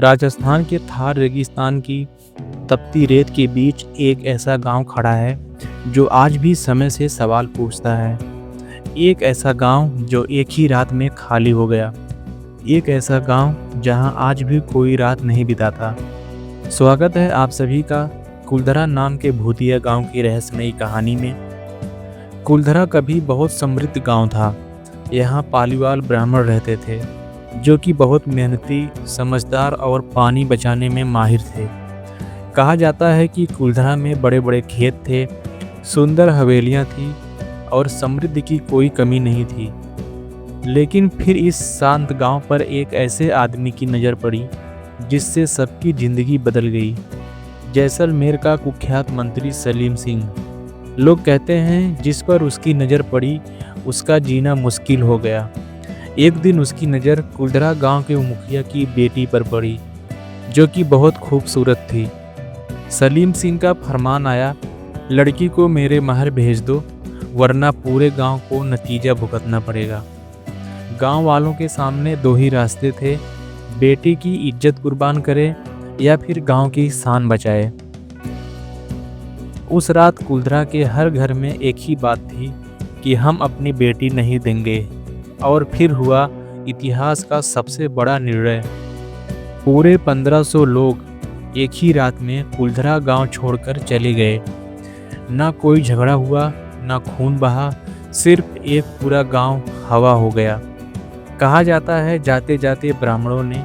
राजस्थान के थार रेगिस्तान की तपती रेत के बीच एक ऐसा गांव खड़ा है जो आज भी समय से सवाल पूछता है। एक ऐसा गांव जो एक ही रात में खाली हो गया। एक ऐसा गांव जहां आज भी कोई रात नहीं बिताता। स्वागत है आप सभी का कुलधरा नाम के भूतिया गांव की रहस्यमयी कहानी में। कुलधरा कभी बहुत समृद्ध गांव था। यहाँ पालीवाल ब्राह्मण रहते थे जो कि बहुत मेहनती, समझदार और पानी बचाने में माहिर थे। कहा जाता है कि कुलधरा में बड़े बड़े खेत थे, सुंदर हवेलियां थी और समृद्धि की कोई कमी नहीं थी। लेकिन फिर इस शांत गांव पर एक ऐसे आदमी की नज़र पड़ी जिससे सबकी जिंदगी बदल गई। जैसलमेर का कुख्यात मंत्री सलीम सिंह। लोग कहते हैं जिस पर उसकी नज़र पड़ी उसका जीना मुश्किल हो गया। एक दिन उसकी नज़र कुलधरा गांव के मुखिया की बेटी पर पड़ी जो कि बहुत खूबसूरत थी। सलीम सिंह का फरमान आया, लड़की को मेरे महल भेज दो वरना पूरे गांव को नतीजा भुगतना पड़ेगा। गांव वालों के सामने दो ही रास्ते थे, बेटी की इज्जत कुर्बान करे या फिर गांव की शान बचाए। उस रात कुलधरा के हर घर में एक ही बात थी कि हम अपनी बेटी नहीं देंगे। और फिर हुआ इतिहास का सबसे बड़ा निर्णय। पूरे 1500 लोग एक ही रात में कुलधरा गांव छोड़कर चले गए। ना कोई झगड़ा हुआ, ना खून बहा, सिर्फ एक पूरा गांव हवा हो गया। कहा जाता है जाते जाते ब्राह्मणों ने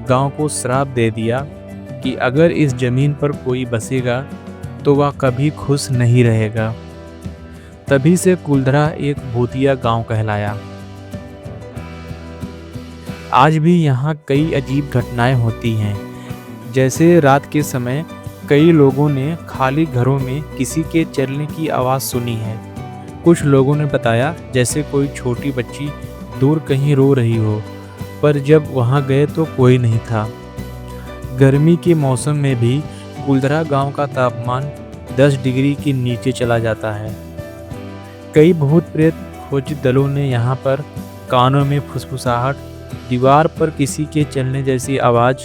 गांव को श्राप दे दिया कि अगर इस जमीन पर कोई बसेगा तो वह कभी खुश नहीं रहेगा। तभी से कुलधरा एक भूतिया गांव कहलाया। आज भी यहाँ कई अजीब घटनाएं होती हैं। जैसे रात के समय कई लोगों ने खाली घरों में किसी के चलने की आवाज़ सुनी है। कुछ लोगों ने बताया जैसे कोई छोटी बच्ची दूर कहीं रो रही हो, पर जब वहाँ गए तो कोई नहीं था। गर्मी के मौसम में भी कुलधरा गांव का तापमान 10 डिग्री के नीचे चला जाता है। कई भूत प्रेत खोजी दलों ने यहाँ पर कानों में फुसफुसाहट, दीवार पर किसी के चलने जैसी आवाज़,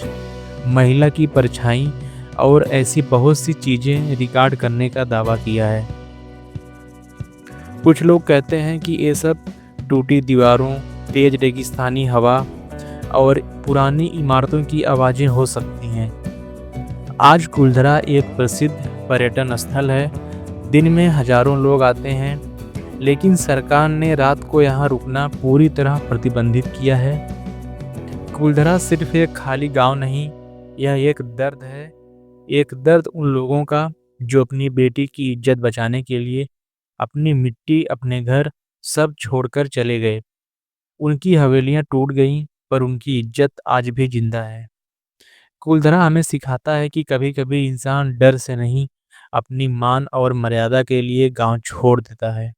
महिला की परछाई और ऐसी बहुत सी चीज़ें रिकॉर्ड करने का दावा किया है। कुछ लोग कहते हैं कि ये सब टूटी दीवारों, तेज रेगिस्तानी हवा और पुरानी इमारतों की आवाज़ें हो सकती हैं। आज कुलधरा एक प्रसिद्ध पर्यटन स्थल है। दिन में हजारों लोग आते हैं, लेकिन सरकार ने रात को यहाँ रुकना पूरी तरह प्रतिबंधित किया है। कुलधरा सिर्फ एक खाली गांव नहीं, यह एक दर्द है। एक दर्द उन लोगों का जो अपनी बेटी की इज्जत बचाने के लिए अपनी मिट्टी, अपने घर सब छोड़कर चले गए। उनकी हवेलियां टूट गईं, पर उनकी इज्जत आज भी जिंदा है। कुलधरा हमें सिखाता है कि कभी-कभी इंसान डर से नहीं, अपनी मान और मर्यादा के लिए गांव छोड़ देता है।